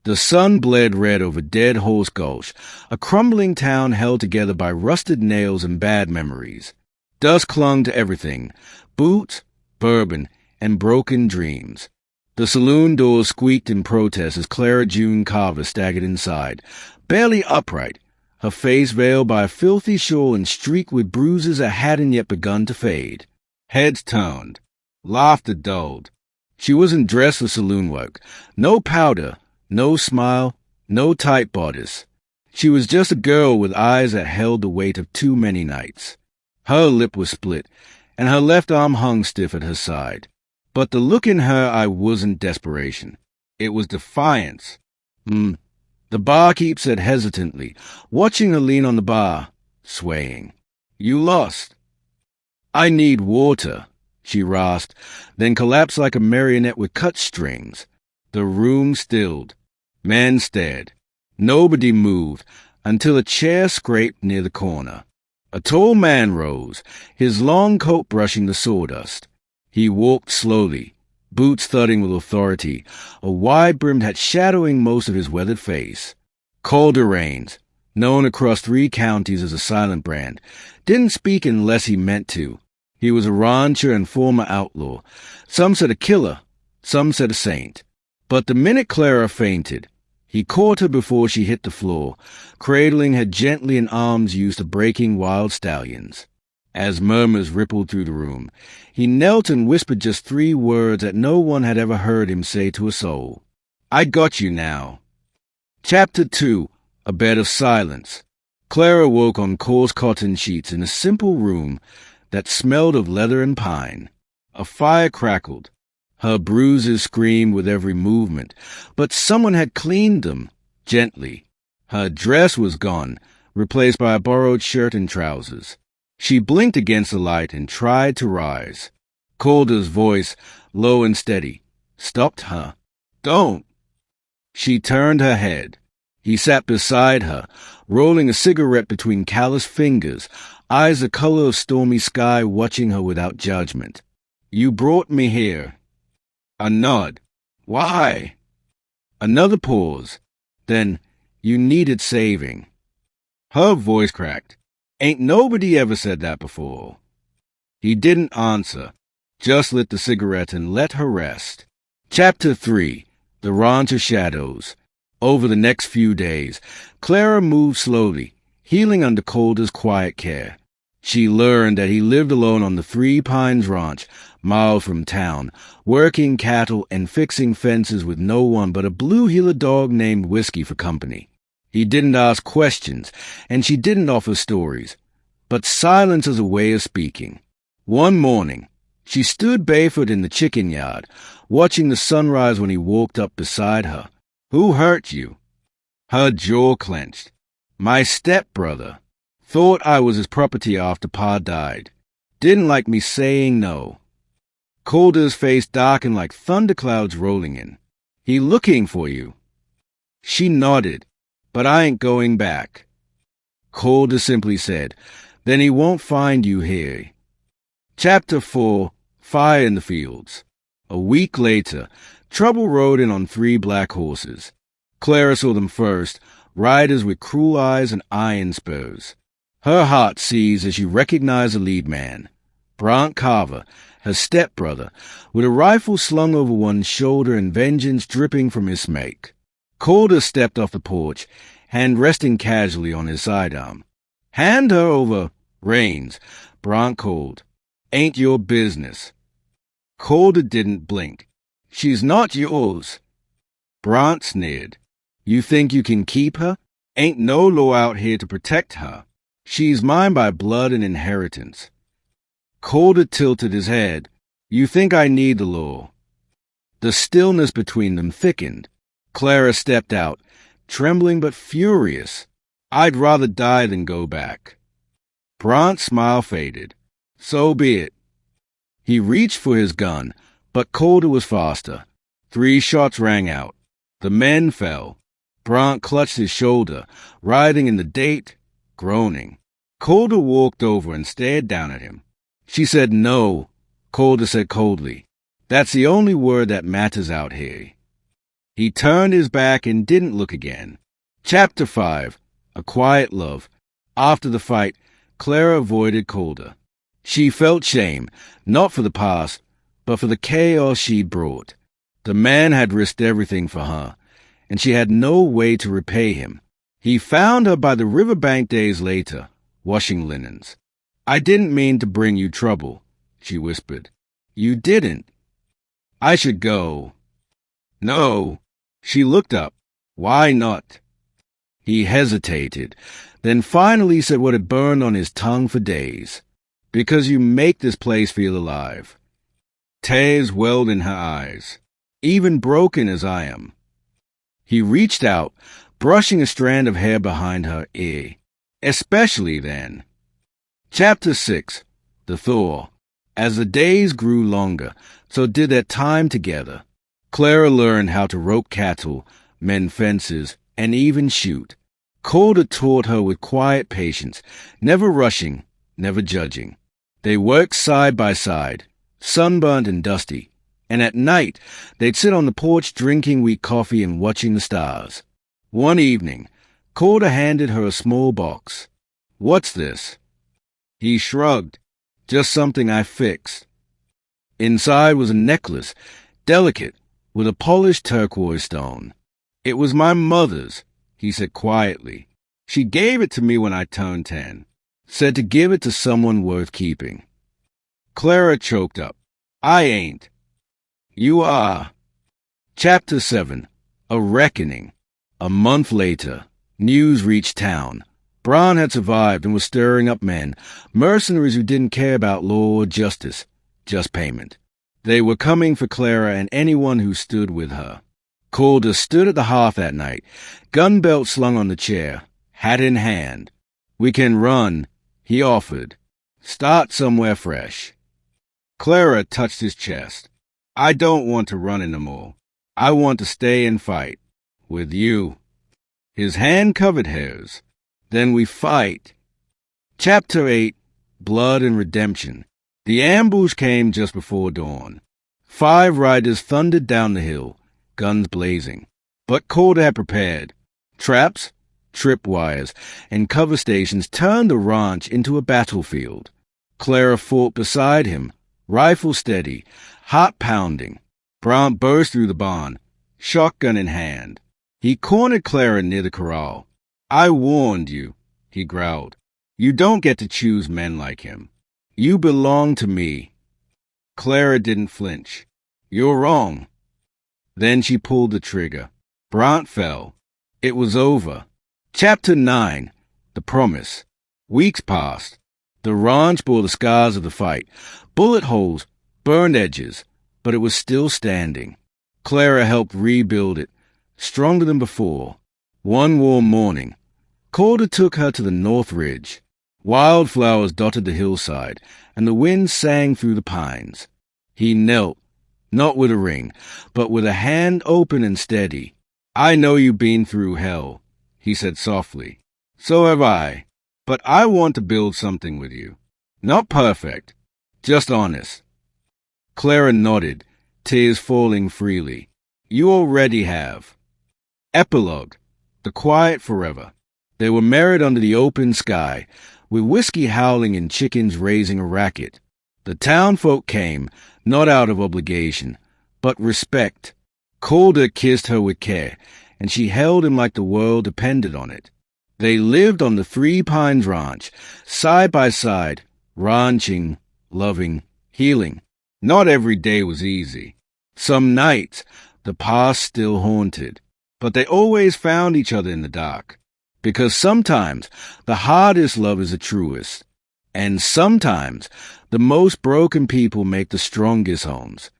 The sun bled red over Dead Horse Gulch, a crumbling town held together by rusted nails and bad memories. Dust clung to everything: boots, bourbon, and broken dreams. The saloon doors squeaked in protest as Clara June Carver staggered inside, barely upright, her face veiled by a filthy shawl and streaked with bruises that hadn't yet begun to fade. Heads turned. Laughter dulled. She wasn't dressed for saloon work. No powder, no smile, no tight bodice. She was just a girl with eyes that held the weight of too many nights. Her lip was split, and her left arm hung stiff at her side. But the look in her eye wasn't desperation. It was defiance. The barkeep said hesitantly, watching her lean on the bar, swaying. "You lost." "I need water," she rasped, then collapsed like a marionette with cut strings. The room stilled. Men stared. Nobody moved until a chair scraped near the corner. A tall man rose, his long coat brushing the sawdust. He walked slowly, boots thudding with authority, a wide-brimmed hat shadowing most of his weathered face. Calder Raines, known across 3 counties as a silent brand, didn't speak unless he meant to. He was a rancher and former outlaw. Some said a killer, some said a saint. But the minute Clara fainted, he caught her before she hit the floor, cradling her gently in arms used to breaking wild stallions. As murmurs rippled through the room, he knelt and whispered just 3 words that no one had ever heard him say to a soul. "I got you now." Chapter 2. A Bed of Silence. Clara woke on coarse cotton sheets in a simple room that smelled of leather and pine. A fire crackled. Her bruises screamed with every movement, but someone had cleaned them, gently. Her dress was gone, replaced by a borrowed shirt and trousers. She blinked against the light and tried to rise. Calder's voice, low and steady, stopped her. "Don't!" She turned her head. He sat beside her, rolling a cigarette between calloused fingers, eyes the color of stormy sky watching her without judgment. "You brought me here." A nod. "Why?" Another pause. Then, "You needed saving." Her voice cracked. "Ain't nobody ever said that before." He didn't answer, just lit the cigarette and let her rest. Chapter 3. The Rancher Shadows. Over the next few days, Clara moved slowly, healing under Calder's quiet care. She learned that he lived alone on the 3 Pines Ranch, miles from town, working cattle and fixing fences with no one but a blue-heeler dog named Whiskey for company. He didn't ask questions, and she didn't offer stories, but silence as a way of speaking. One morning, she stood barefoot in the chicken yard, watching the sunrise when he walked up beside her. "Who hurt you?" Her jaw clenched. "My stepbrother. Thought I was his property after Pa died. Didn't like me saying no." Calder's face darkened like thunderclouds rolling in. "He looking for you." She nodded. "But I ain't going back." Calder simply said, "Then he won't find you here." Chapter 4. Fire in the Fields. A week later, trouble rode in on 3 black horses. Clara saw them first, riders with cruel eyes and iron spurs. Her heart seized as she recognized the lead man, Brant Carver, her stepbrother, with a rifle slung over one shoulder and vengeance dripping from his make. Calder stepped off the porch, hand resting casually on his sidearm. "Hand her over." "Raines," Brant called. "Ain't your business." Calder didn't blink. "She's not yours." Brant sneered. "You think you can keep her? Ain't no law out here to protect her. She's mine by blood and inheritance." Calder tilted his head. "You think I need the law?" The stillness between them thickened. Clara stepped out, trembling but furious. "I'd rather die than go back." Brant's smile faded. "So be it." He reached for his gun, but Calder was faster. 3 shots rang out. The men fell. Brant clutched his shoulder, writhing in the date, groaning. Calder walked over and stared down at him. She said no. Calder said coldly, "That's the only word that matters out here." He turned his back and didn't look again. Chapter 5. A Quiet Love. After the fight, Clara avoided Calder. She felt shame, not for the past, but for the chaos she'd brought. The man had risked everything for her, and she had no way to repay him. He found her by the riverbank days later, washing linens. "I didn't mean to bring you trouble," she whispered. "You didn't." "I should go." "No." She looked up. "Why not?" He hesitated, then finally said what had burned on his tongue for days. "Because you make this place feel alive." Tears welled in her eyes. "Even broken as I am." He reached out, brushing a strand of hair behind her ear. "Especially then." Chapter 6. The Thaw. As the days grew longer, so did their time together. Clara learned how to rope cattle, mend fences, and even shoot. Calder taught her with quiet patience, never rushing, never judging. They worked side by side, sunburnt and dusty, and at night they'd sit on the porch drinking weak coffee and watching the stars. One evening, Calder handed her a small box. "What's this?" He shrugged. "Just something I fixed." Inside was a necklace, delicate, with a polished turquoise stone. "It was my mother's," he said quietly. "She gave it to me when I turned 10. Said to give it to someone worth keeping." Clara choked up. "I ain't." "You are." Chapter 7. A Reckoning. A month later, news reached town. Bron had survived and was stirring up men, mercenaries who didn't care about law or justice, just payment. They were coming for Clara and anyone who stood with her. Calder stood at the hearth that night, gun belt slung on the chair, hat in hand. "We can run," he offered. "Start somewhere fresh." Clara touched his chest. "I don't want to run anymore. I want to stay and fight. With you." His hand covered hers. "Then we fight." Chapter 8. Blood and Redemption. The ambush came just before dawn. 5 riders thundered down the hill, guns blazing. But Calder had prepared. Traps, tripwires, and cover stations turned the ranch into a battlefield. Clara fought beside him, rifle steady, heart pounding. Bron burst through the barn, shotgun in hand. He cornered Clara near the corral. "I warned you," he growled. "You don't get to choose men like him. You belong to me." Clara didn't flinch. "You're wrong." Then she pulled the trigger. Bron fell. It was over. Chapter 9. The Promise. Weeks passed. The ranch bore the scars of the fight. Bullet holes, burned edges, but it was still standing. Clara helped rebuild it, stronger than before. One warm morning, Calder took her to the North Ridge. Wildflowers dotted the hillside, and the wind sang through the pines. He knelt, not with a ring, but with a hand open and steady. "I know you've been through hell," he said softly. "So have I. But I want to build something with you. Not perfect, just honest." Clara nodded, tears falling freely. "You already have." Epilogue. The Quiet Forever. They were married under the open sky, with whiskey howling and chickens raising a racket. The townfolk came, not out of obligation, but respect. Calder kissed her with care, and she held him like the world depended on it. They lived on the Three Pines Ranch, side by side, ranching, loving, healing. Not every day was easy. Some nights, the past still haunted. But they always found each other in the dark. Because sometimes the hardest love is the truest. And sometimes the most broken people make the strongest homes.